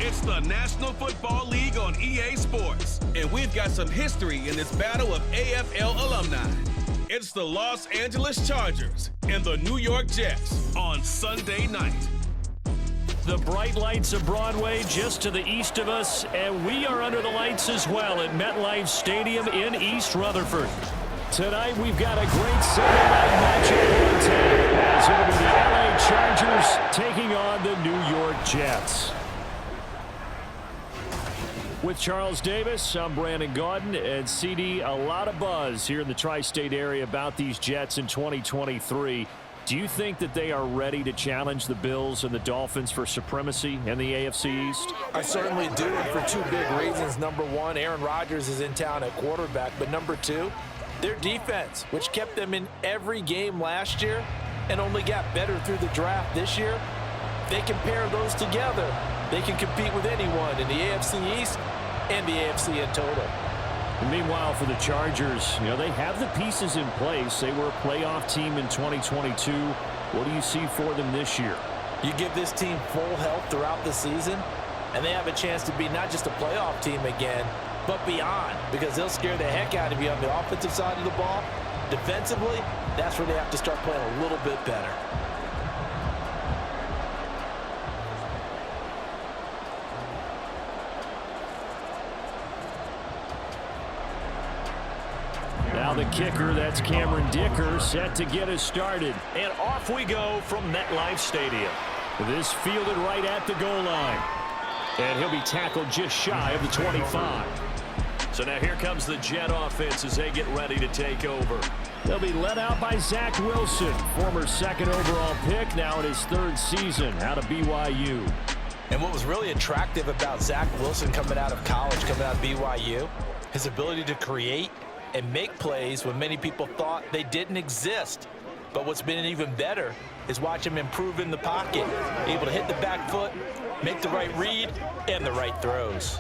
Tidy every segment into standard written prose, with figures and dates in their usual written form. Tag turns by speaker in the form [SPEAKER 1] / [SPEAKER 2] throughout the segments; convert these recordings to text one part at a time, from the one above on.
[SPEAKER 1] It's the National Football League on EA Sports, and we've got some history in this battle of AFL alumni. It's the Los Angeles Chargers and the New York Jets on Sunday night.
[SPEAKER 2] The bright lights of Broadway just to the east of us, and we are under the lights as well at MetLife Stadium in East Rutherford. Tonight we've got a great Sunday night matchup on tap, as it'll be the LA Chargers taking on the New York Jets. With Charles Davis, I'm Brandon Gaudin, and CD, a lot of buzz here in the tri-state area about these Jets in 2023. Do you think that they are ready to challenge the Bills and the Dolphins for supremacy in the AFC East?
[SPEAKER 3] I certainly do, and for two big reasons. Number one, Aaron Rodgers is in town at quarterback, but number two, their defense, which kept them in every game last year and only got better through the draft this year. They can pair those together. They can compete with anyone in the AFC East and the AFC in total.
[SPEAKER 2] And meanwhile, for the Chargers, they have the pieces in place. They were a playoff team in 2022. What do you see for them this year?
[SPEAKER 3] You give this team full health throughout the season, and they have a chance to be not just a playoff team again, but beyond, because they'll scare the heck out of you on the offensive side of the ball. Defensively, that's where they have to start playing a little bit better.
[SPEAKER 2] Now the kicker, that's Cameron Dicker, set to get us started. And off we go from MetLife Stadium. This fielded right at the goal line. And he'll be tackled just shy of the 25. So now here comes the Jet offense as they get ready to take over. They'll be led out by Zach Wilson, former second overall pick, now in his third season out of BYU.
[SPEAKER 3] And what was really attractive about Zach Wilson coming out of college, coming out of BYU, his ability to create and make plays when many people thought they didn't exist. But what's been even better is watch him improve in the pocket, able to hit the back foot, make the right read, and the right throws.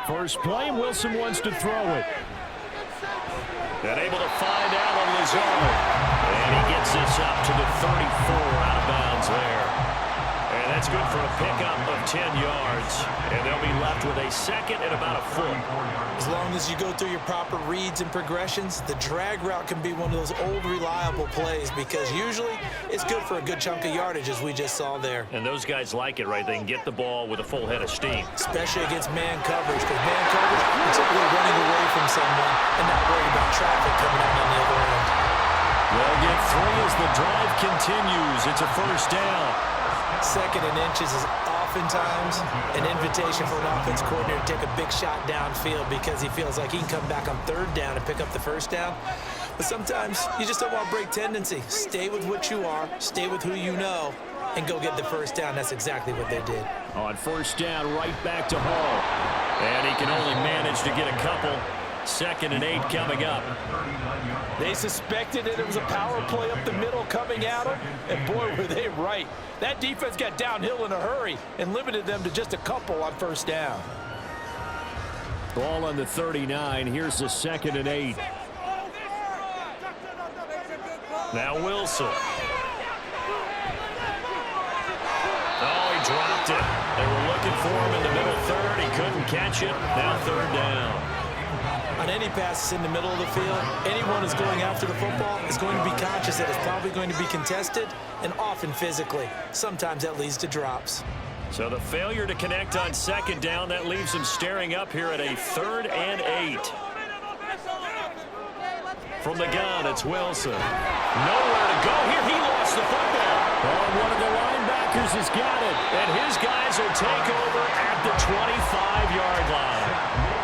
[SPEAKER 2] First play, Wilson wants to throw it. And able to find Alan Lazard. And he gets this up to the 34 out of bounds there. And that's good for a pickup of 10 yards. And they'll be left with a second and about a foot.
[SPEAKER 3] As long as you go through your proper reads and progressions, the drag route can be one of those old reliable plays because usually it's good for a good chunk of yardage, as we just saw there.
[SPEAKER 2] And those guys like it, right? They can get the ball with a full head of steam.
[SPEAKER 3] Especially against man coverage, because man coverage, you're typically running away from someone and not worrying about traffic coming out on the other end.
[SPEAKER 2] They'll get three as the drive continues. It's a first down.
[SPEAKER 3] Second and inches is oftentimes an invitation for an offense coordinator to take a big shot downfield because he feels like he can come back on third down and pick up the first down. But sometimes you just don't want to break tendency. Stay with what you are, stay with who you know, and go get the first down. That's exactly what they did.
[SPEAKER 2] On first down, right back to Hall. And he can only manage to get a couple. Second and 8 coming up.
[SPEAKER 3] They suspected that it was a power play up the middle coming at them, and boy, were they right. That defense got downhill in a hurry and limited them to just a couple on first down.
[SPEAKER 2] Ball on the 39. Here's the second and 8. Now Wilson. Oh, he dropped it. They were looking for him in the middle third. He couldn't catch it. Now third down.
[SPEAKER 3] On any passes in the middle of the field, anyone who's going after the football is going to be conscious that it's probably going to be contested and often physically. Sometimes that leads to drops.
[SPEAKER 2] So the failure to connect on second down, that leaves them staring up here at a third and 8. From the gun, it's Wilson. Nowhere to go here. He lost the football. Oh, one of the linebackers has got it. And his guys will take over at the 25-yard line.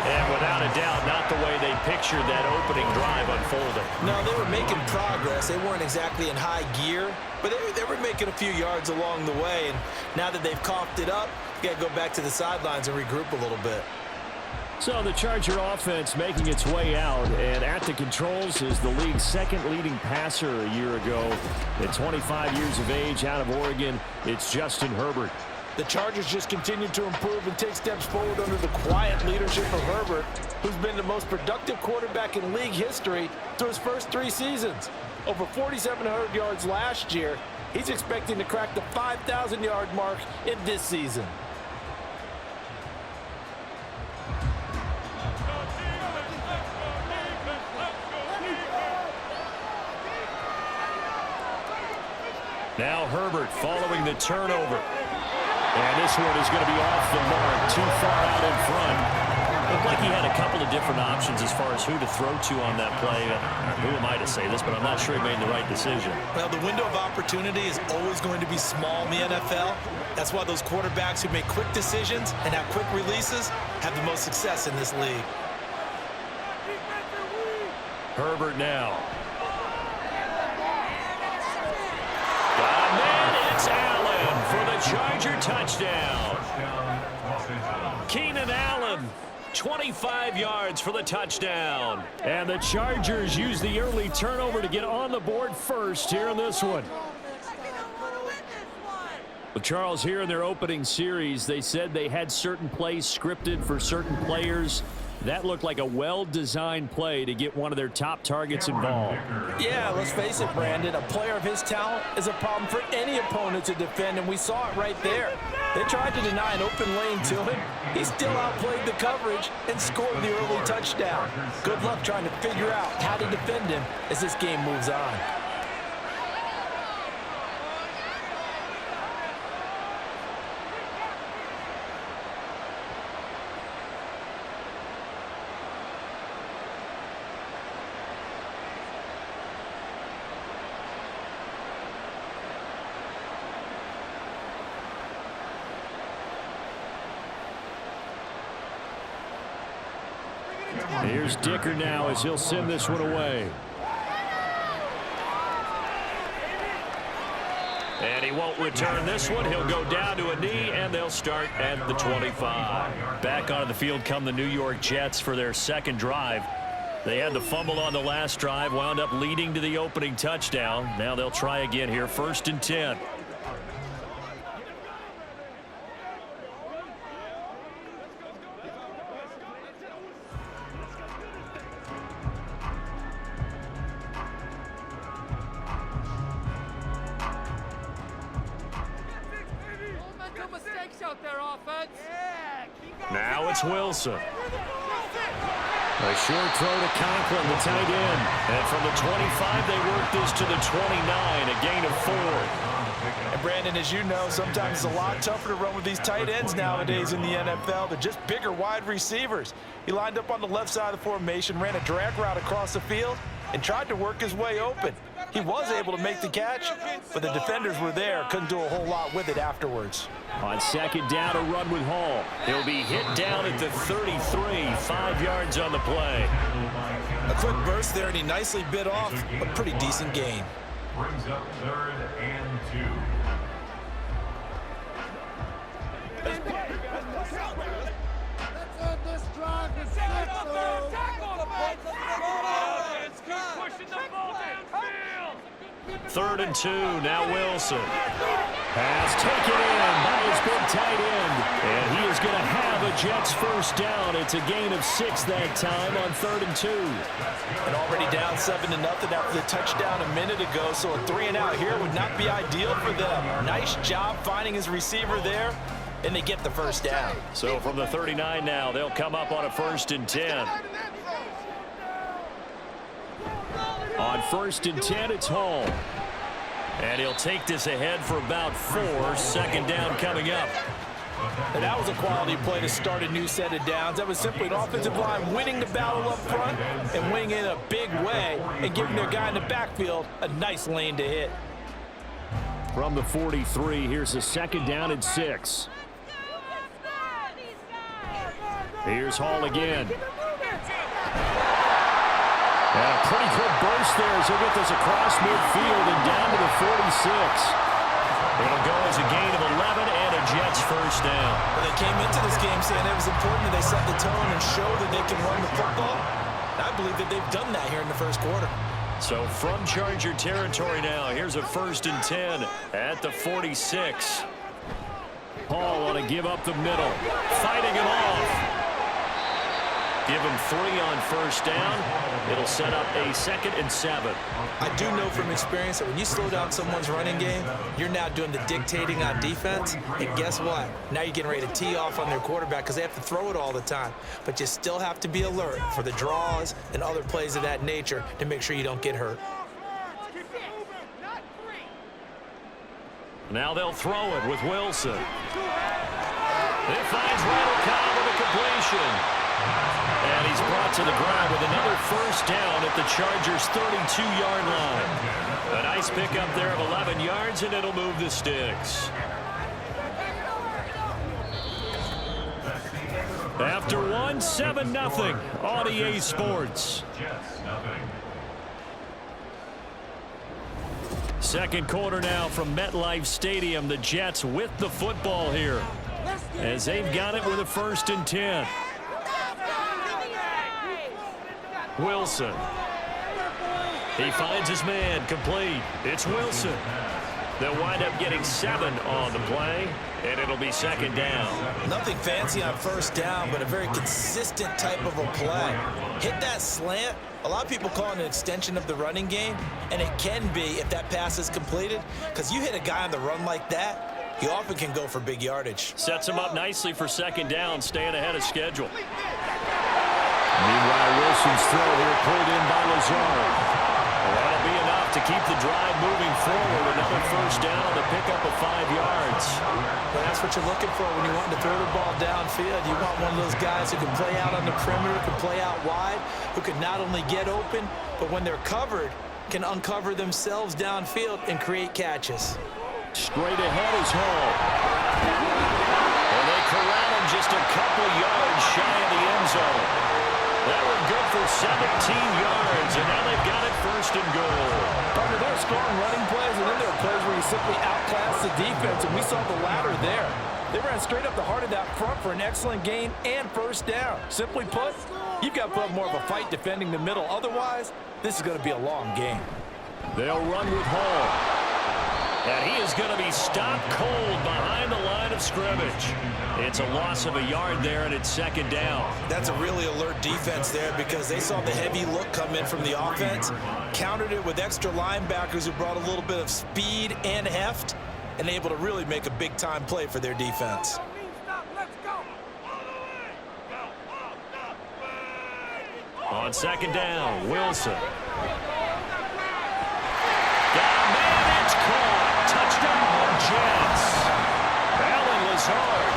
[SPEAKER 2] And without a doubt, not the way they pictured that opening drive unfolding.
[SPEAKER 3] No, they were making progress. They weren't exactly in high gear, but they were making a few yards along the way. And now that they've coughed it up, you got to go back to the sidelines and regroup a little bit.
[SPEAKER 2] So the Charger offense making its way out, and at the controls is the league's second leading passer a year ago. At 25 years of age, out of Oregon, it's Justin Herbert.
[SPEAKER 3] The Chargers just continue to improve and take steps forward under the quiet leadership of Herbert, who's been the most productive quarterback in league history through his first 3 seasons. over 4,700 yards last year. He's expecting to crack the 5,000-yard mark in this season.
[SPEAKER 2] Now Herbert following the turnover. And this one is going to be off the mark, too far out in front. Looked like he had a couple of different options as far as who to throw to on that play. Who am I to say this, but I'm not sure he made the right decision.
[SPEAKER 4] Well, the window of opportunity is always going to be small in the NFL. That's why those quarterbacks who make quick decisions and have quick releases have the most success in this league.
[SPEAKER 2] Herbert now. And then it's Allen for the Charger touchdown. Keenan Allen, 25 yards for the touchdown. And the Chargers use the early turnover to get on the board first here in this one. Well, Charles, here in their opening series, they said they had certain plays scripted for certain players. That looked like a well-designed play to get one of their top targets involved.
[SPEAKER 3] Yeah, let's face it, Brandon. A player of his talent is a problem for any opponent to defend, and we saw it right there. They tried to deny an open lane to him. He still outplayed the coverage and scored the early touchdown. Good luck trying to figure out how to defend him as this game moves on.
[SPEAKER 2] Here's Dicker now as he'll send this one away. And he won't return this one. He'll go down to a knee, and they'll start at the 25. Back onto the field come the New York Jets for their second drive. They had the fumble on the last drive, wound up leading to the opening touchdown. Now they'll try again here, 1st and 10. Now it's Wilson. A short throw to Conklin, the tight end. And from the 25, they work this to the 29, a gain of 4.
[SPEAKER 3] And Brandon, as you know, sometimes it's a lot tougher to run with these tight ends nowadays in the NFL. They're just bigger wide receivers. He lined up on the left side of the formation, ran a drag route across the field, and tried to work his way open. He was able to make the catch, but the defenders were there, couldn't do a whole lot with it afterwards.
[SPEAKER 2] On second down, a run with Hall. He'll be hit down at the 33, 5 yards on the play.
[SPEAKER 4] A quick burst there, and he nicely bit off a pretty decent gain.
[SPEAKER 5] Brings up 3rd and 2.
[SPEAKER 6] This drive is
[SPEAKER 2] 3rd and 2, now Wilson. Pass taken in by his big tight end. And he is going to have a Jets first down. It's a gain of 6 that time on 3rd and 2.
[SPEAKER 3] And already down 7-0 after the touchdown a minute ago, so a 3-and-out here would not be ideal for them. Nice job finding his receiver there, and they get the first down.
[SPEAKER 2] So from the 39 now, they'll come up on a 1st and 10. On 1st and 10, it's Hall. And he'll take this ahead for about 4. 2nd down coming up.
[SPEAKER 3] And that was a quality play to start a new set of downs. That was simply an offensive line winning the battle up front and winning in a big way and giving their guy in the backfield a nice lane to hit.
[SPEAKER 2] From the 43, here's a 2nd down and 6. Here's Hall again. And a pretty good burst there as he'll get this across midfield and down to the 46. It'll go as a gain of 11 and a Jets first down.
[SPEAKER 4] Well, they came into this game saying it was important that they set the tone and show that they can run the football. And I believe that they've done that here in the first quarter.
[SPEAKER 2] So from Charger territory now, here's a 1st and 10 at the 46. Hall want to give up the middle, fighting him off. Give him 3 on first down. It'll set up a 2nd and 7.
[SPEAKER 4] I do know from experience that when you slow down someone's running game, you're now doing the dictating on defense. And guess what? Now you're getting ready to tee off on their quarterback because they have to throw it all the time. But you still have to be alert for the draws and other plays of that nature to make sure you don't get hurt.
[SPEAKER 2] Now they'll throw it with Wilson. It finds Randall Cobb with a completion. And he's brought to the ground with another first down at the Chargers' 32-yard line. A nice pickup there of 11 yards, and it'll move the sticks. After 1, 7-0 on EA Sports. Second quarter now from MetLife Stadium. The Jets with the football here as they've got it with a 1st and 10. Wilson. He finds his man, complete. It's Wilson. They'll wind up getting 7 on the play, and it'll be 2nd down.
[SPEAKER 4] Nothing fancy on first down, but a very consistent type of a play. Hit that slant. A lot of people call it an extension of the running game, and it can be if that pass is completed, because you hit a guy on the run like that, he often can go for big yardage.
[SPEAKER 2] Sets him up nicely for 2nd down, staying ahead of schedule. Meanwhile, Wilson's throw here pulled in by Lazard. That'll be enough to keep the drive moving forward. Another first down on the pickup of 5 yards.
[SPEAKER 4] Well, that's what you're looking for when you want to throw the ball downfield. You want one of those guys who can play out on the perimeter, can play out wide, who can not only get open, but when they're covered, can uncover themselves downfield and create catches.
[SPEAKER 2] Straight ahead is Hall. And they corral him just a couple yards shy of the end zone. That one good for 17 yards, and now they've got it 1st and goal.
[SPEAKER 3] Partner, there are scoring running plays, and then there are plays where you simply outclass the defense, and we saw the latter there. They ran straight up the heart of that front for an excellent gain and first down. Simply put, you've got to put up more of a fight defending the middle. Otherwise, this is going to be a long game.
[SPEAKER 2] They'll run with Hall. And he is going to be stopped cold behind the line of scrimmage. It's a loss of a yard there, and it's 2nd down.
[SPEAKER 4] That's a really alert defense there because they saw the heavy look come in from the offense, countered it with extra linebackers who brought a little bit of speed and heft, and able to really make a big-time play for their defense.
[SPEAKER 2] On 2nd down, Wilson. Got a man, it's caught. Touchdown, Jets. Allen Lazard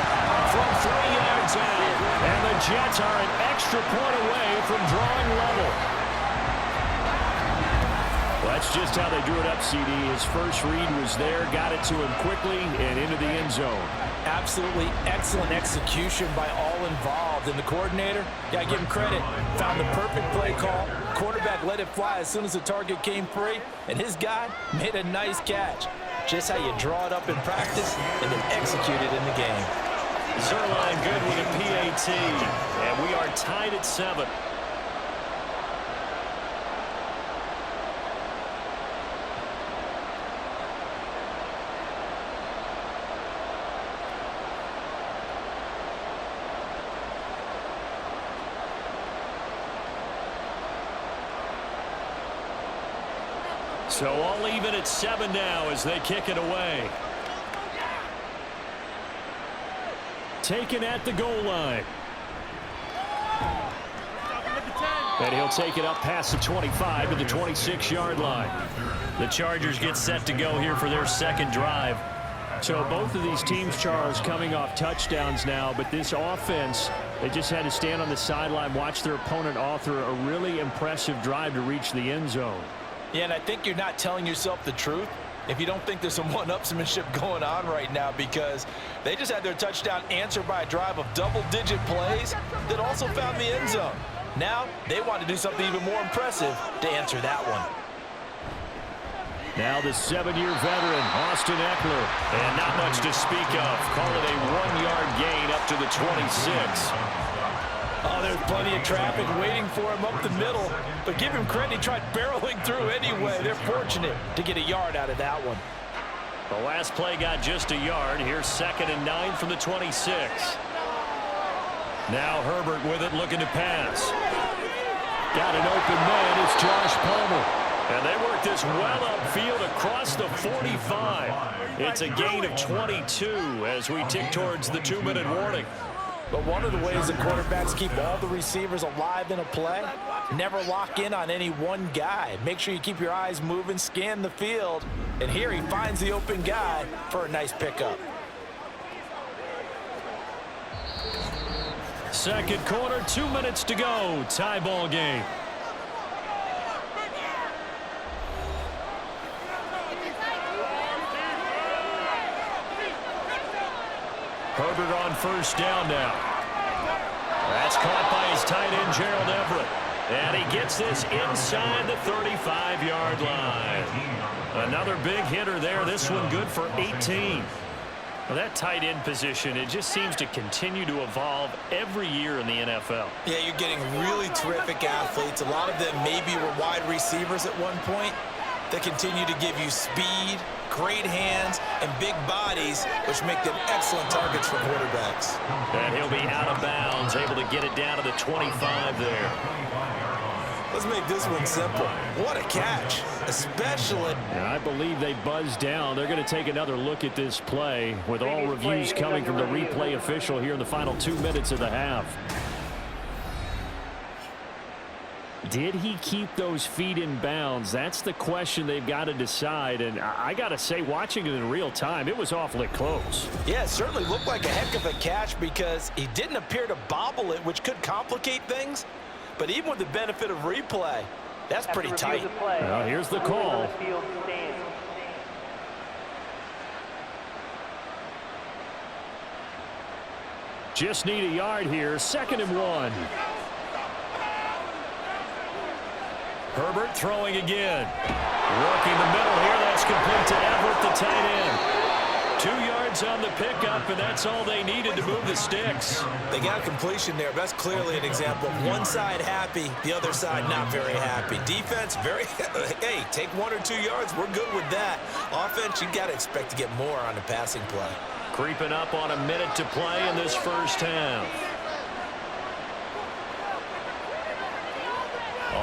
[SPEAKER 2] from 3 yards out. And the Jets are an extra point away from drawing level. Well, that's just how they drew it up, CD. His first read was there, got it to him quickly, and into the end zone.
[SPEAKER 3] Absolutely excellent execution by all involved. And the coordinator, yeah, give him credit, found the perfect play call. Quarterback let it fly as soon as the target came free, and his guy made a nice catch. Just how you draw it up in practice and then execute it in the game.
[SPEAKER 2] Zerline good with a PAT, and we are tied at 7. So all even at 7 now as they kick it away. Taken at the goal line. And he'll take it up past the 25 to the 26-yard line. The Chargers get set to go here for their 2nd drive. So both of these teams, Charles, coming off touchdowns now, but this offense, they just had to stand on the sideline, watch their opponent author a really impressive drive to reach the end zone.
[SPEAKER 3] Yeah, and I think you're not telling yourself the truth if you don't think there's some one-upsmanship going on right now, because they just had their touchdown answered by a drive of double-digit plays that also found the end zone. Now they want to do something even more impressive to answer that one.
[SPEAKER 2] Now the 7-year veteran, Austin Eckler. And not much to speak of. Call it a 1-yard gain up to the 26.
[SPEAKER 3] Oh, there's plenty of traffic waiting for him up the middle. But give him credit, he tried barreling through anyway. They're fortunate to get a yard out of that one.
[SPEAKER 2] The last play got just a yard. Here's 2nd and 9 from the 26. Now Herbert with it, looking to pass. Got an open man. It's Josh Palmer. And they work this well upfield across the 45. It's a gain of 22 as we tick towards the 2-minute warning.
[SPEAKER 3] But one of the ways the quarterbacks keep all the receivers alive in a play, never lock in on any one guy. Make sure you keep your eyes moving, scan the field, and here he finds the open guy for a nice pickup.
[SPEAKER 2] Second quarter, 2 minutes to go. Tie ball game. Herbert on first down now. That's caught by his tight end, Gerald Everett. And he gets this inside the 35-yard line. Another big hitter there. This one good for 18. Well, that tight end position, it just seems to continue to evolve every year in the NFL.
[SPEAKER 4] Yeah, you're getting really terrific athletes. A lot of them maybe were wide receivers at one point. They continue to give you speed, great hands, and big bodies, which make them excellent targets for quarterbacks.
[SPEAKER 2] And he'll be out of bounds, able to get it down to the 25 there.
[SPEAKER 4] Let's make this one simple. What a catch, especially.
[SPEAKER 2] And I believe they buzzed down. They're going to take another look at this play with all reviews coming from the replay official here in the final 2 minutes of the half. Did he keep those feet in bounds? That's the question they've got to decide. And I got to say, watching it in real time, it was awfully close.
[SPEAKER 3] Yeah, it certainly looked like a heck of a catch because he didn't appear to bobble it, which could complicate things. But even with the benefit of replay, that's pretty tight.
[SPEAKER 2] Well, here's the call. Just need a yard here. 2nd and 1. Herbert throwing again. Working the middle here. That's complete to Everett, the tight end. 2 yards on the pickup, and that's all they needed to move the sticks.
[SPEAKER 4] They got completion there. That's clearly an example of one side happy, the other side not very happy. Defense, very, hey, take 1 or 2 yards. We're good with that. Offense, you got to expect to get more on the passing play.
[SPEAKER 2] Creeping up on a minute to play in this first half.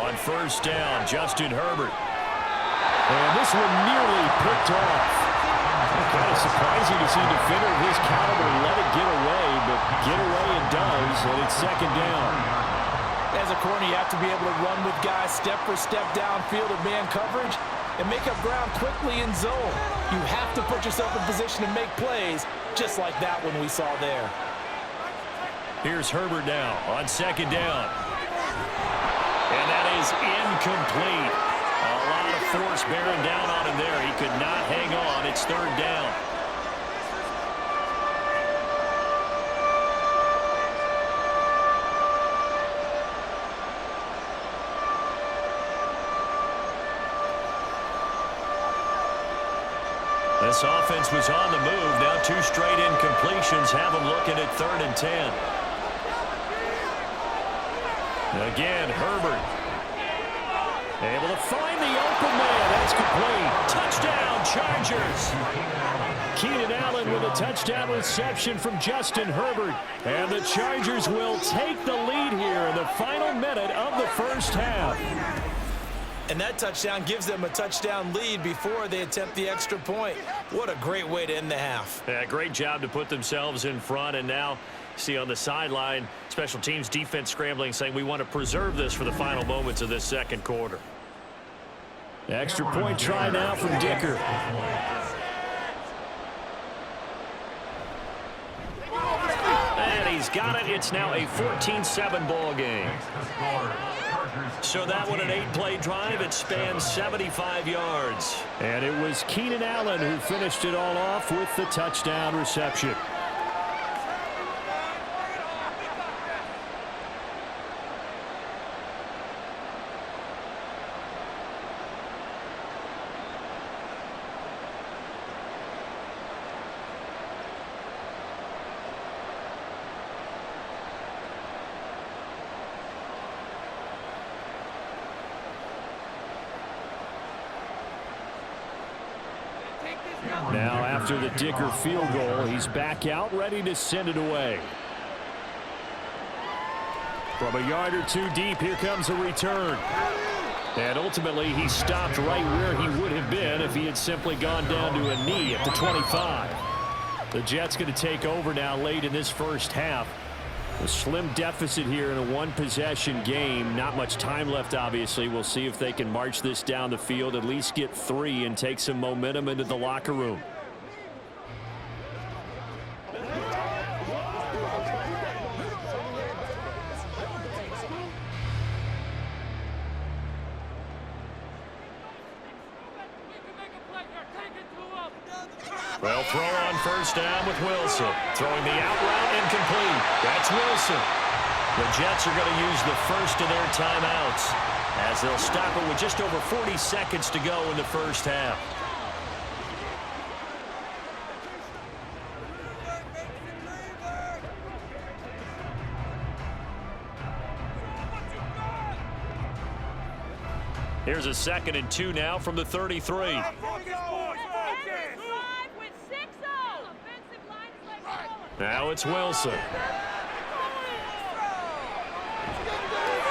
[SPEAKER 2] On first down, Justin Herbert. And this one nearly picked off. Kind of surprising to see a defender of his caliber let it get away, but get away it does, and it's 2nd down.
[SPEAKER 3] As a corner, you have to be able to run with guys step for step downfield of man coverage and make up ground quickly in zone. You have to put yourself in position to make plays, just like that one we saw there.
[SPEAKER 2] Here's Herbert now on 2nd down. And that is incomplete. A lot of force bearing down on him there. He could not hang on. It's 3rd down. This offense was on the move. Now 2 straight incompletions have them looking at 3rd and 10. Again, Herbert. Able to find the open man. That's complete. Touchdown, Chargers. Keenan Allen with a touchdown reception from Justin Herbert. And the Chargers will take the lead here in the final minute of the first half.
[SPEAKER 4] And that touchdown gives them a touchdown lead before they attempt the extra point. What a great way to end the half.
[SPEAKER 2] Yeah, great job to put themselves in front. And now, see on the sideline, special teams defense scrambling, saying we want to preserve this for the final moments of this second quarter. Extra point try now from Dicker. And he's got it. It's now a 14-7 ball game. So that one an 8-play drive. It spans 75 yards. And it was Keenan Allen who finished it all off with the touchdown reception. Now after the Dicker field goal, he's back out ready to send it away. From a yard or two deep, here comes a return. And ultimately, he stopped right where he would have been if he had simply gone down to a knee at the 25. The Jets going to take over now late in this first half. A slim deficit here in a one-possession game. Not much time left, obviously. We'll see if they can march this down the field, at least get 3, and take some momentum into the locker room. Well, throw on first down with Wilson. Throwing the out route incomplete. That's Wilson. The Jets are going to use the first of their timeouts as they'll stop it with just over 40 seconds to go in the first half. Here's a 2nd and 2 now from the 33. Now it's Wilson.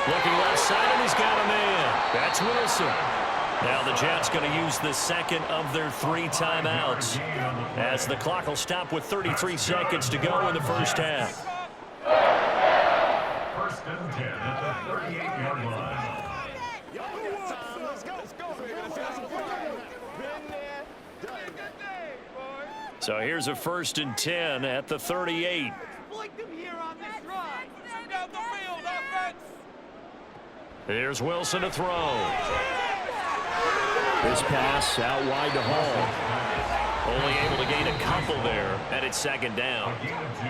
[SPEAKER 2] Looking left side, and he's got a man. That's Wilson. Now the Jets going to use the second of their 3 timeouts as the clock will stop with 33 seconds to go in the first half.
[SPEAKER 5] 1st and 10 at the 38-yard line.
[SPEAKER 2] So here's a 1st and 10 at the 38. Here's Wilson to throw. This pass out wide to Hall. Only able to gain a couple there, and it's 2nd down.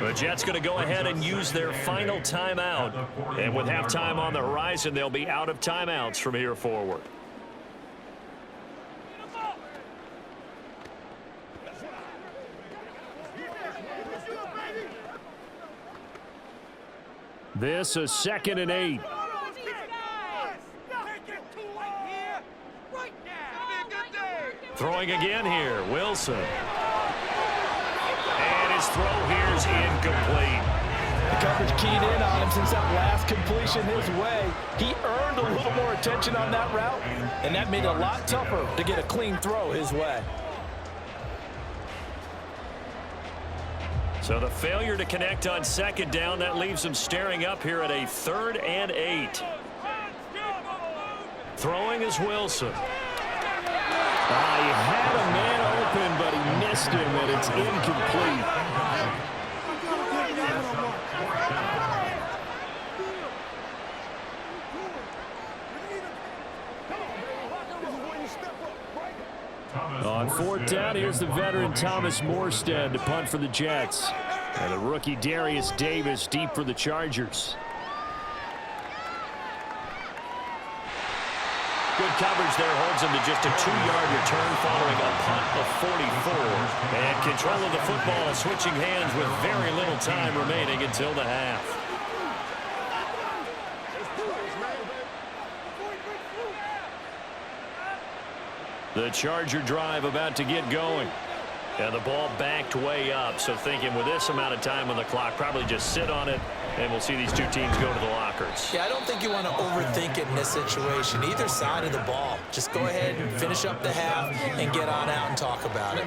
[SPEAKER 2] The Jets going to go ahead and use their final timeout. And with halftime on the horizon, they'll be out of timeouts from here forward. This a 2nd and 8. Throwing again here, Wilson. And his throw here is incomplete.
[SPEAKER 3] The coverage keyed in on him since that last completion his way. He earned a little more attention on that route, and that made it a lot tougher to get a clean throw his way.
[SPEAKER 2] So the failure to connect on 2nd down, that leaves him staring up here at a 3rd and 8. Throwing is Wilson. He had a man open, but he missed him, and it's incomplete. On 4th down, here's the veteran Thomas Morstead to punt for the Jets. And the rookie Darius Davis deep for the Chargers. Good coverage there holds him to just a 2-yard return following a punt of 44. And control of the football switching hands with very little time remaining until the half. The Charger drive about to get going. And the ball backed way up, so thinking with this amount of time on the clock, probably just sit on it, and we'll see these two teams go to the lockers.
[SPEAKER 4] Yeah, I don't think you want to overthink it in this situation. Either side of the ball. Just go ahead and finish up the half and get on out and talk about it.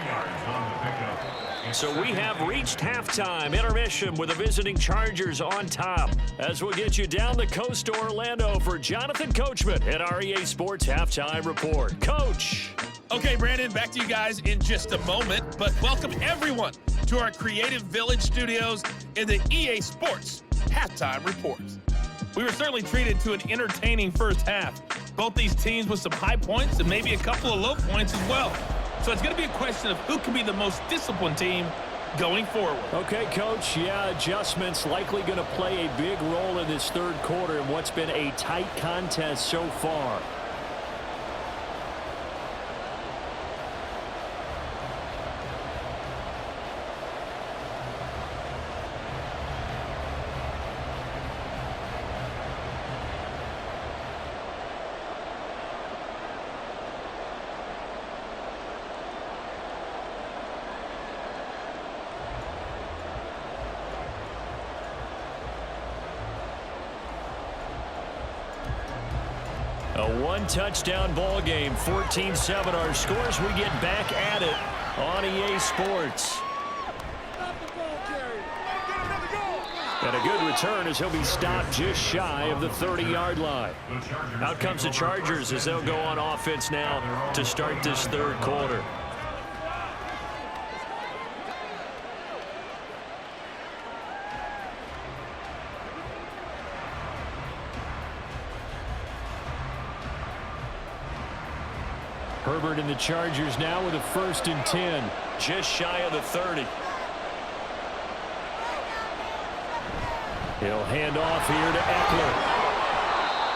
[SPEAKER 2] So we have reached halftime intermission with the visiting Chargers on top. As we'll get you down the coast to Orlando for Jonathan Coachman at our EA Sports Halftime Report. Coach.
[SPEAKER 1] Okay, Brandon, back to you guys in just a moment, but welcome everyone to our Creative Village studios in the EA Sports Halftime Report. We were certainly treated to an entertaining first half. Both these teams with some high points and maybe a couple of low points as well. So it's going to be a question of who can be the most disciplined team going forward.
[SPEAKER 2] Okay, Coach, yeah, adjustments likely going to play a big role in this third quarter in what's been a tight contest so far. One touchdown ball game, 14-7 our scores. We get back at it on EA Sports. And a good return as he'll be stopped just shy of the 30-yard line. Out comes the Chargers as they'll go on offense now to start this third quarter. Herbert and the Chargers now with a 1st and 10, just shy of the 30. He'll hand off here to Eckler.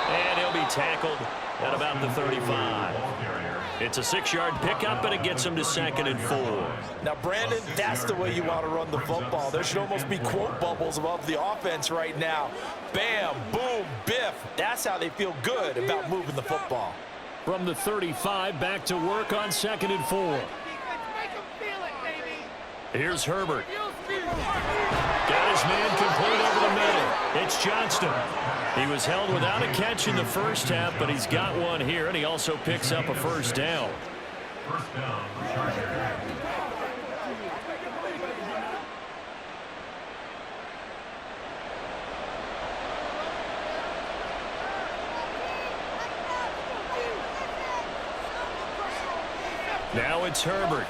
[SPEAKER 2] And he'll be tackled at about the 35. It's a 6-yard pickup, and it gets him to 2nd and 4.
[SPEAKER 3] Now, Brandon, that's the way you want to run the football. There should almost be quote bubbles above the offense right now. Bam, boom, biff. That's how they feel good about moving the football.
[SPEAKER 2] From the 35, back to work on 2nd and 4. Here's Herbert. Got his man complete over the middle. It's Johnston. He was held without a catch in the first half, but he's got one here, and he also picks up a 1st down.
[SPEAKER 5] First down, Chargers.
[SPEAKER 2] Now it's Herbert.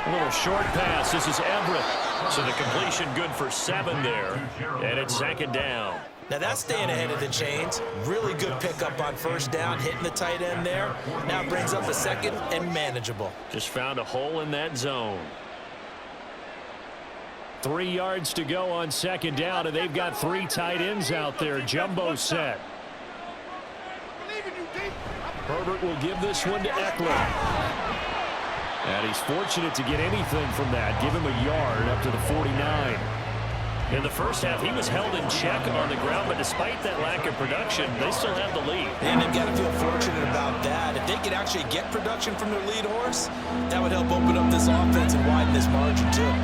[SPEAKER 2] A little short pass. This is Everett. So the completion good for 7 there. And it's 2nd down.
[SPEAKER 4] Now that's staying ahead of the chains. Really good pickup on 1st down, hitting the tight end there. Now brings up a 2nd and manageable.
[SPEAKER 2] Just found a hole in that zone. 3 yards to go on 2nd down, and they've got 3 tight ends out there. Jumbo set. Herbert will give this one to Eckler. And he's fortunate to get anything from that. Give him a yard up to the 49. In the first half, he was held in check on the ground, but despite that lack of production, they still have the lead.
[SPEAKER 4] And they've got to feel fortunate about that. If they could actually get production from their lead horse, that would help open up this offense and widen this margin, too.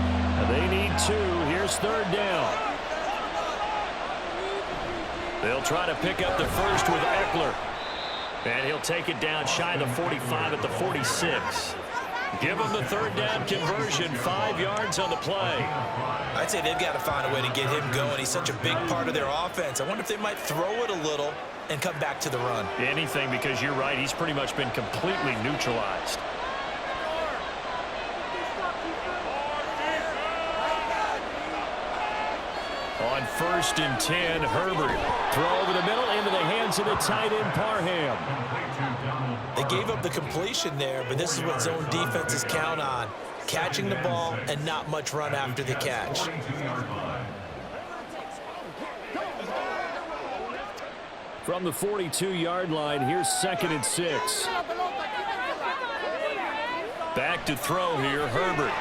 [SPEAKER 2] They need 2. Here's 3rd down. They'll try to pick up the first with Eckler. And he'll take it down shy of the 45 at the 46. Give him the 3rd down conversion, 5 yards on the play.
[SPEAKER 4] I'd say they've got to find a way to get him going. He's such a big part of their offense. I wonder if they might throw it a little and come back to the run.
[SPEAKER 2] Anything, because you're right. He's pretty much been completely neutralized. On 1st and 10, Herbert. Throw over the middle into the hands of the tight end, Parham.
[SPEAKER 4] They gave up the completion there, but this is what zone defenses count on. Catching the ball and not much run after the catch.
[SPEAKER 2] From the 42-yard line, here's 2nd and 6. Back to throw here, Herbert.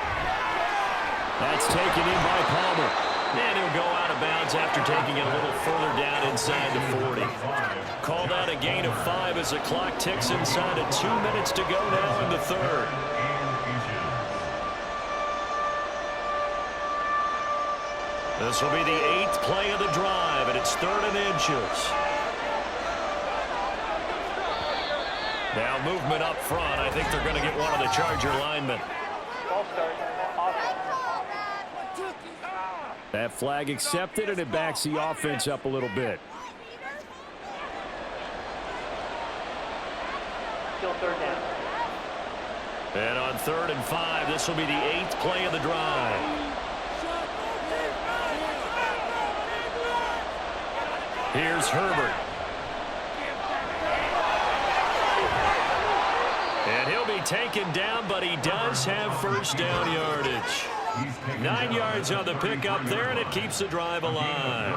[SPEAKER 2] That's taken in by Palmer. And he'll go out of bounds after taking it a little further down inside the 40. Called out a gain of 5 as the clock ticks inside of 2 minutes to go now in the 3rd. This will be the 8th play of the drive, and it's 3rd and inches. Now movement up front. I think they're going to get one of the Charger linemen. That flag accepted, and it backs the offense up a little bit.
[SPEAKER 6] Still 3rd down.
[SPEAKER 2] And on 3rd and 5, this will be the 8th play of the drive. Here's Herbert. And he'll be taken down, but he does have 1st down yardage. 9 yards on the pickup there, and it keeps the drive alive.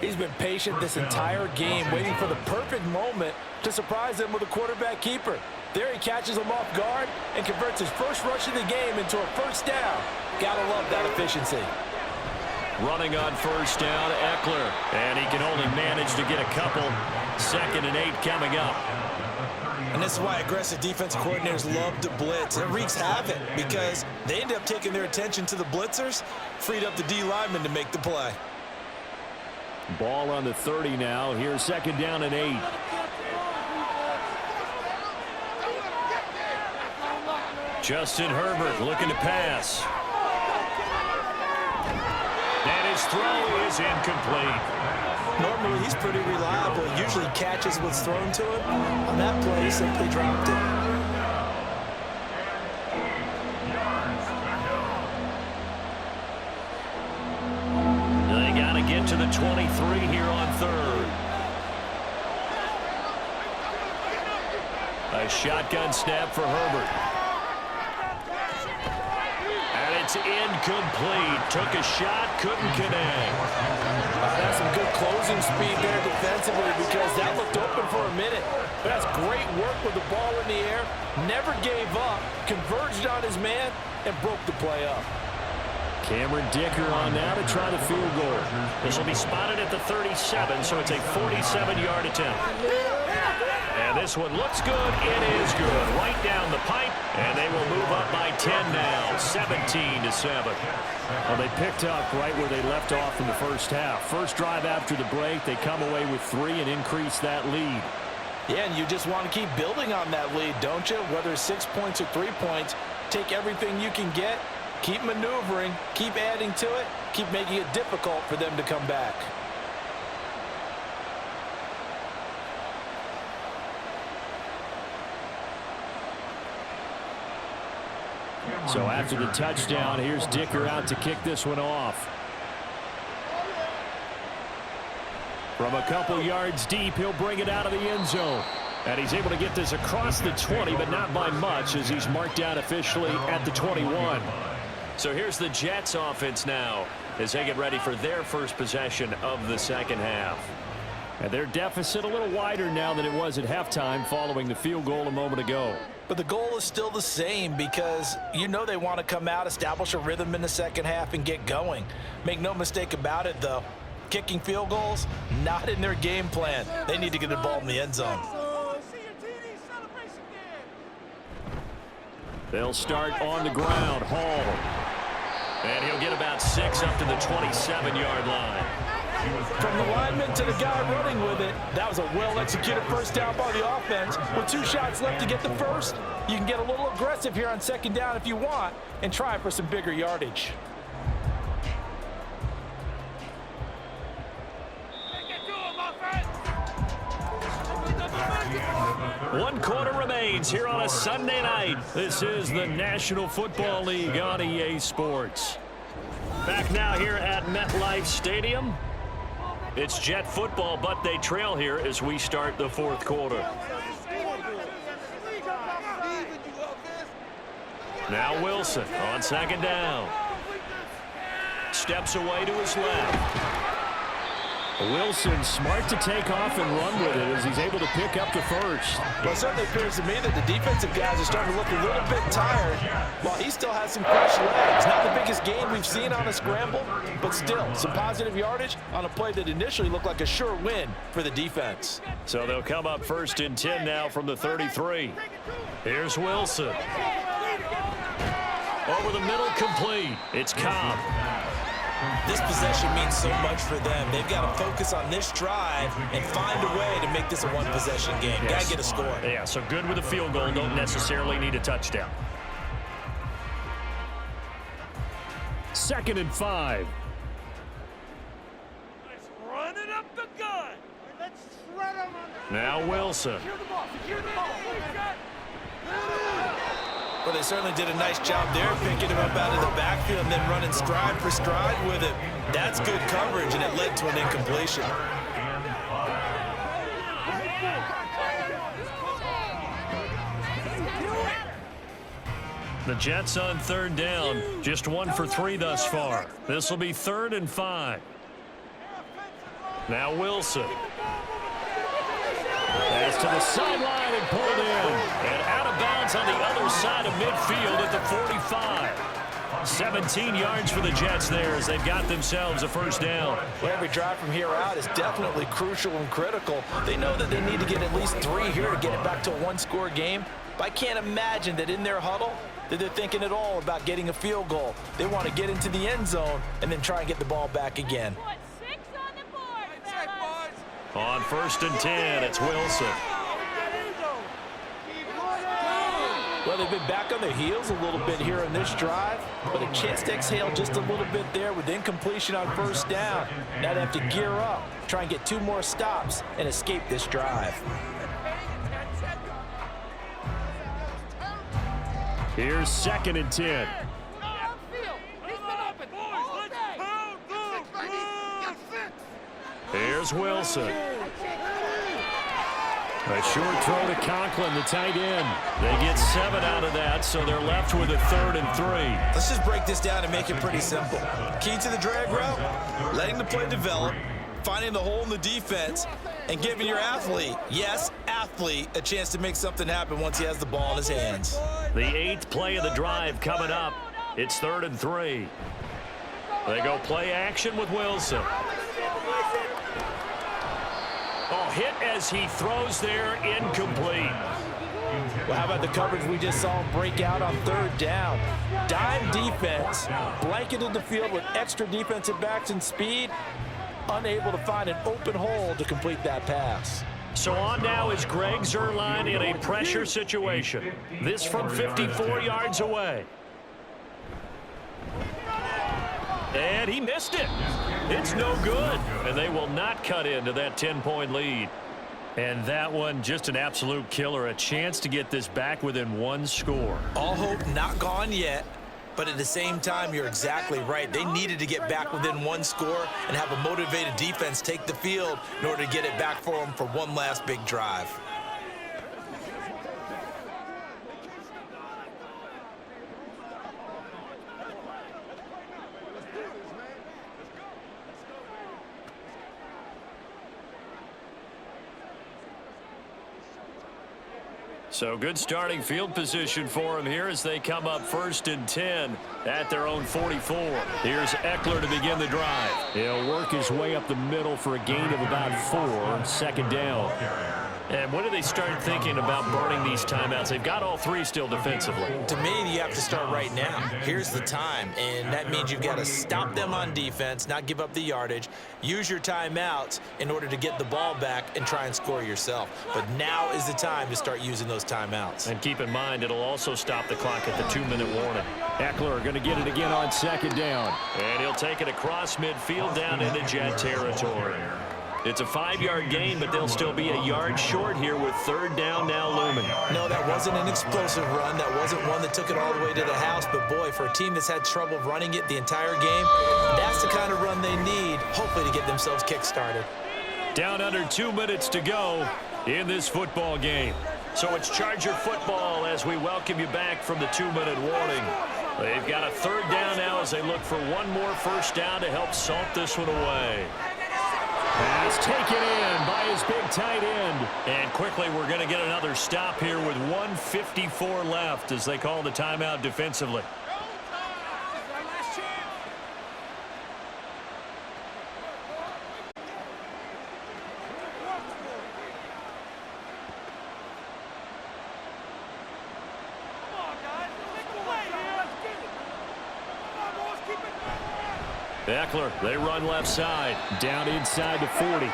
[SPEAKER 3] He's been patient this entire game, waiting for the perfect moment to surprise them with a quarterback keeper. There he catches him off guard and converts his first rush of the game into a 1st down. Gotta love that efficiency.
[SPEAKER 2] Running on 1st down, Eckler. And he can only manage to get a couple. 2nd and 8 coming up.
[SPEAKER 4] And this is why aggressive defensive coordinators love to blitz. It wreaks havoc because they end up taking their attention to the blitzers, freed up the D lineman to make the play.
[SPEAKER 2] Ball on the 30 now. Here's 2nd down and 8. Justin Herbert looking to pass. And his throw is incomplete.
[SPEAKER 4] Normally, he's pretty reliable. Usually catches what's thrown to him. On that play, he simply dropped it.
[SPEAKER 2] They got to get to the 23 here on third. A shotgun snap for Herbert. And it's incomplete. Took a shot, couldn't connect.
[SPEAKER 3] That's some good closing speed there defensively because that looked open for a minute. But that's great work with the ball in the air. Never gave up, converged on his man, and broke the play up.
[SPEAKER 2] Cameron Dicker on now to try the field goal. This will be spotted at the 37, so it's a 47-yard attempt. And this one looks good. It is good. Right down the pipe, and they will move up by 10 now, 17-7. Well, they picked up right where they left off in the first half. First drive after the break, they come away with 3 and increase that lead.
[SPEAKER 3] Yeah, and you just want to keep building on that lead, don't you? Whether it's 6 points or 3 points, take everything you can get, keep maneuvering, keep adding to it, keep making it difficult for them to come back.
[SPEAKER 2] So after the touchdown, here's Dicker out to kick this one off. From a couple yards deep, he'll bring it out of the end zone. And he's able to get this across the 20, but not by much as he's marked down officially at the 21. So here's the Jets offense now as they get ready for their first possession of the second half. And their deficit a little wider now than it was at halftime following the field goal a moment ago.
[SPEAKER 3] But the goal is still the same because you know they want to come out, establish a rhythm in the second half, and get going. Make no mistake about it, though. Kicking field goals, not in their game plan. They need to get the ball in the end zone.
[SPEAKER 2] They'll start on the ground. Hall. And he'll get about 6 up to the 27-yard line.
[SPEAKER 3] From the lineman to the guy running with it, that was a well-executed first down by the offense. With 2 shots left to get the first, you can get a little aggressive here on second down if you want and try for some bigger yardage.
[SPEAKER 2] One quarter remains here on a Sunday night. This is the National Football League on EA Sports. Back now here at MetLife Stadium. It's Jet football, but they trail here as we start the fourth quarter. Now Wilson on second down. Steps away to his left. Wilson smart to take off and run with it as he's able to pick up the first.
[SPEAKER 3] Well, it certainly appears to me that the defensive guys are starting to look a little bit tired while he still has some fresh legs. Not the biggest gain we've seen on a scramble, but still some positive yardage on a play that initially looked like a sure win for the defense.
[SPEAKER 2] So they'll come up 1st and 10 now from the 33. Here's Wilson. Over the middle, complete. It's Cobb.
[SPEAKER 4] This possession means so much for them. They've got to focus on this drive and find a way to make this a one-possession game. Got to get a score.
[SPEAKER 2] Yeah, so good with a field goal. Don't necessarily need a touchdown. 2nd and 5.
[SPEAKER 6] Let's run it up the gut. Let's shred them on the...
[SPEAKER 2] Now Wilson.
[SPEAKER 6] Secure the ball. Secure the ball.
[SPEAKER 4] Well, they certainly did a nice job there, picking him up out of the backfield and then running stride for stride with it. That's good coverage, and it led to an incompletion.
[SPEAKER 2] The Jets on 3rd down, just 1 for 3 thus far. This will be 3rd and 5. Now Wilson. Pass to the sideline and pulled in. And out of bounds on the other side of midfield at the 45. 17 yards for the Jets there as they've got themselves a first down.
[SPEAKER 3] Well, every drive from here out is definitely crucial and critical. They know that they need to get at least 3 here to get it back to a one-score game. But I can't imagine that in their huddle that they're thinking at all about getting a field goal. They want to get into the end zone and then try and get the ball back again.
[SPEAKER 2] On 1st and 10, it's Wilson.
[SPEAKER 3] Well, they've been back on their heels a little bit here in this drive, but a chance to exhale just a little bit there with incompletion on first down. Now they have to gear up, try and get 2 more stops, and escape this drive.
[SPEAKER 2] Here's 2nd and 10. Here's Wilson. A short throw to Conklin, the tight end. They get 7 out of that, so they're left with a 3rd and 3.
[SPEAKER 4] Let's just break this down and make it pretty simple. Key to the drag route, letting the play develop, finding the hole in the defense, and giving your athlete, yes, athlete, a chance to make something happen once he has the ball in his hands.
[SPEAKER 2] The 8th play of the drive coming up. It's 3rd and 3. They go play action with Wilson. Oh, hit as he throws there, incomplete.
[SPEAKER 3] Well, how about the coverage we just saw him break out on 3rd down? Dime defense, blanketed the field with extra defensive backs and speed, unable to find an open hole to complete that pass.
[SPEAKER 2] So on now is Greg Zuerlein in a pressure situation. This from 54 yards away. And he missed it. It's no good. And they will not cut into that 10-point lead. And that one, just an absolute killer. A chance to get this back within 1 score.
[SPEAKER 4] All hope not gone yet, but at the same time, you're exactly right. They needed to get back within 1 score and have a motivated defense take the field in order to get it back for them for one last big drive.
[SPEAKER 2] So good starting field position for them here as they come up 1st and 10 at their own 44. Here's Eckler to begin the drive. He'll work his way up the middle for a gain of about 4, 2nd down. And when do they start thinking about burning these timeouts? They've got all 3 still defensively.
[SPEAKER 4] To me, you have to start right now. Here's the time, and that means you've got to stop them on defense, not give up the yardage, use your timeouts in order to get the ball back and try and score yourself. But now is the time to start using those timeouts.
[SPEAKER 2] And keep in mind, it'll also stop the clock at the 2-minute warning. Eckler going to get it again on 2nd down. And he'll take it across midfield down into Jet territory. It's a 5-yard gain, but they'll still be a yard short here with 3rd down now looming.
[SPEAKER 4] No, that wasn't an explosive run. That wasn't one that took it all the way to the house. But, boy, for a team that's had trouble running it the entire game, that's the kind of run they need, hopefully, to get themselves kick-started.
[SPEAKER 2] Down under 2 minutes to go in this football game. So it's Charger football as we welcome you back from the 2-minute warning. They've got a 3rd down now as they look for 1 more first down to help salt this one away. Pass taken in by his big tight end. And quickly we're going to get another stop here with 1:54 left as they call the timeout defensively. Eckler, they run left side, down inside the 40.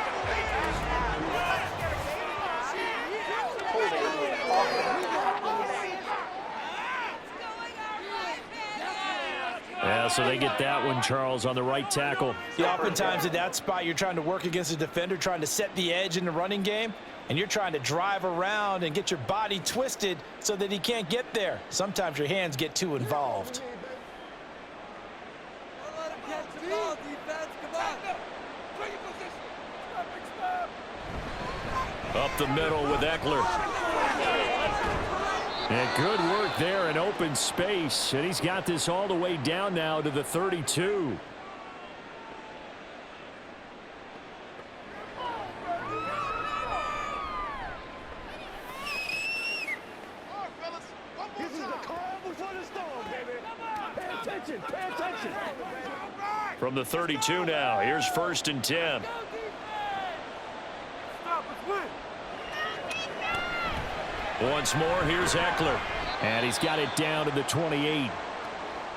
[SPEAKER 2] Yeah, so they get that one, Charles, on the right tackle.
[SPEAKER 3] Yeah, oftentimes in that spot, you're trying to work against a defender, trying to set the edge in the running game, and you're trying to drive around and get your body twisted so that he can't get there. Sometimes your hands get too involved.
[SPEAKER 2] Up the middle with Eckler. And good work there in open space. And he's got this all the way down now to the 32. From the 32 now, here's 1st and 10. Once more, here's Eckler. And he's got it down to the 28.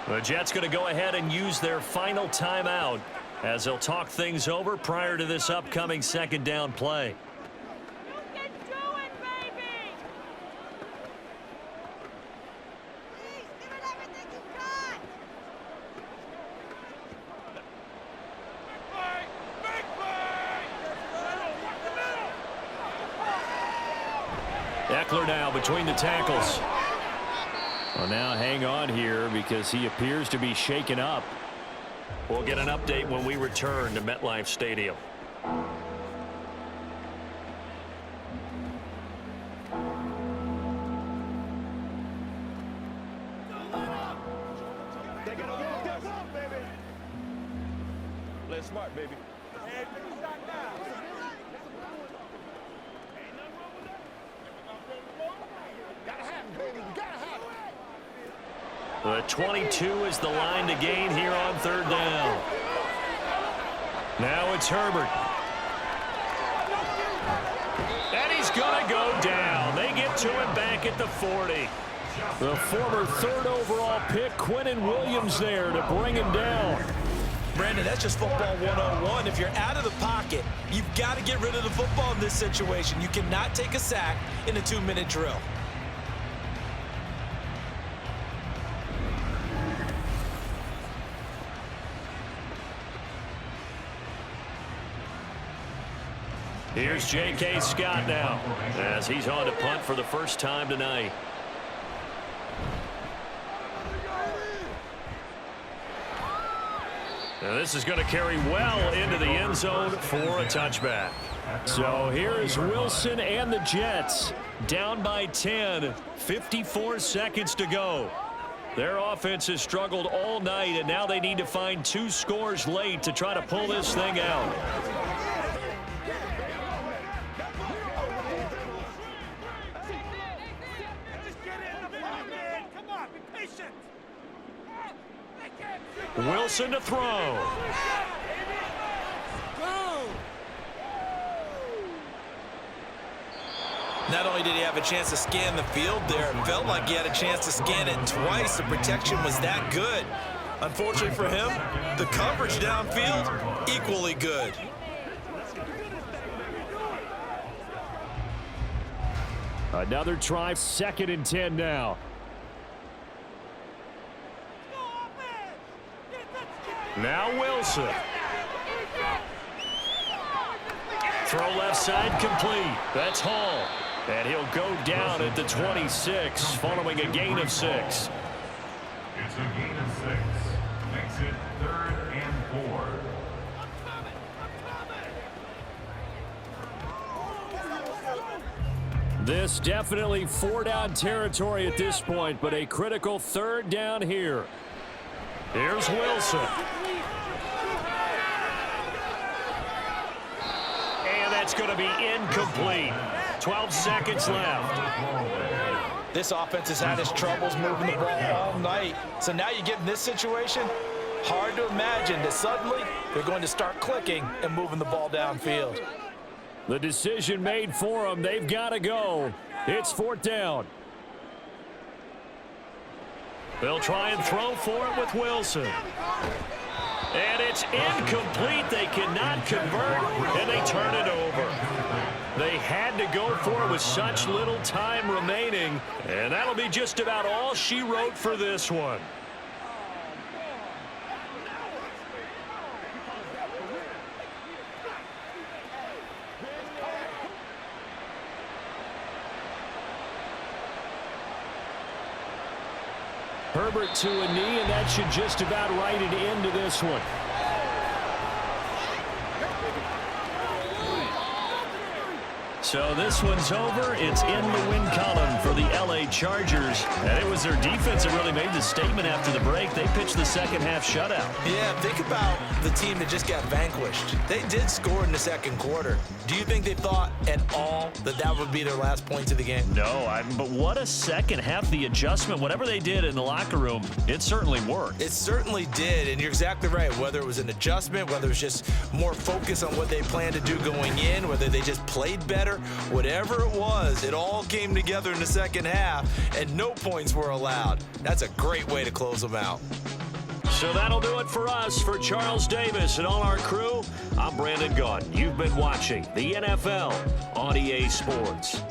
[SPEAKER 2] The Jets going to go ahead and use their final timeout as they'll talk things over prior to this upcoming 2nd down play. tackler now between the tackles. Well, now hang on here because he appears to be shaken up. We'll get an update when we return to MetLife Stadium.
[SPEAKER 7] Play smart, baby.
[SPEAKER 2] The 22 is the line to gain here on third down. Now it's Herbert. And he's going to go down. They get to him back at the 40. The former third overall pick, Quinnen Williams, there to bring him down.
[SPEAKER 4] Brandon, that's just football 101. If you're out of the pocket, you've got to get rid of the football in this situation. You cannot take a sack in a 2-minute drill.
[SPEAKER 2] Here's J.K. Scott now as he's on to punt for the first time tonight. Now this is going to carry well into the end zone for a touchback. So here is Wilson and the Jets down by 10, 54 seconds to go. Their offense has struggled all night, and now they need to find 2 scores late to try to pull this thing out. Wilson to throw.
[SPEAKER 4] Not only did he have a chance to scan the field there, it felt like he had a chance to scan it twice. The protection was that good. Unfortunately for him, the coverage downfield, equally good.
[SPEAKER 2] Another try, 2nd and 10 now. Now Wilson. Throw left side complete. That's Hall. And he'll go down at the 26 following a gain of 6.
[SPEAKER 5] It's a gain of 6. Makes it 3rd and 4.
[SPEAKER 2] This definitely 4-down territory at this point, but a critical 3rd down here. Here's Wilson. And that's going to be incomplete. 12 seconds left.
[SPEAKER 4] This offense has had its troubles moving the ball all night. So now you get in this situation, hard to imagine that suddenly they're going to start clicking and moving the ball downfield.
[SPEAKER 2] The decision made for them. They've got to go. It's 4th down. They'll try and throw for it with Wilson. And it's incomplete. They cannot convert, and they turn it over. They had to go for it with such little time remaining, and that'll be just about all she wrote for this one. Herbert to a knee, and that should just about write it into this one. So this one's over. It's in the win column for the LA Chargers. And it was their defense that really made the statement after the break. They pitched the second half shutout.
[SPEAKER 4] Yeah, think about the team that just got vanquished. They did score in the second quarter. Do you think they thought at all that that would be their last points of the game?
[SPEAKER 2] No, but what a second half. The adjustment, whatever they did in the locker room, it certainly worked.
[SPEAKER 4] It certainly did, and you're exactly right. Whether it was an adjustment, whether it was just more focus on what they planned to do going in, whether they just played better, whatever it was, it all came together in the second half, and no points were allowed. That's a great way to close them out.
[SPEAKER 2] So that'll do it for us. For Charles Davis and all our crew, I'm Brandon Gaudin. You've been watching the NFL on EA Sports.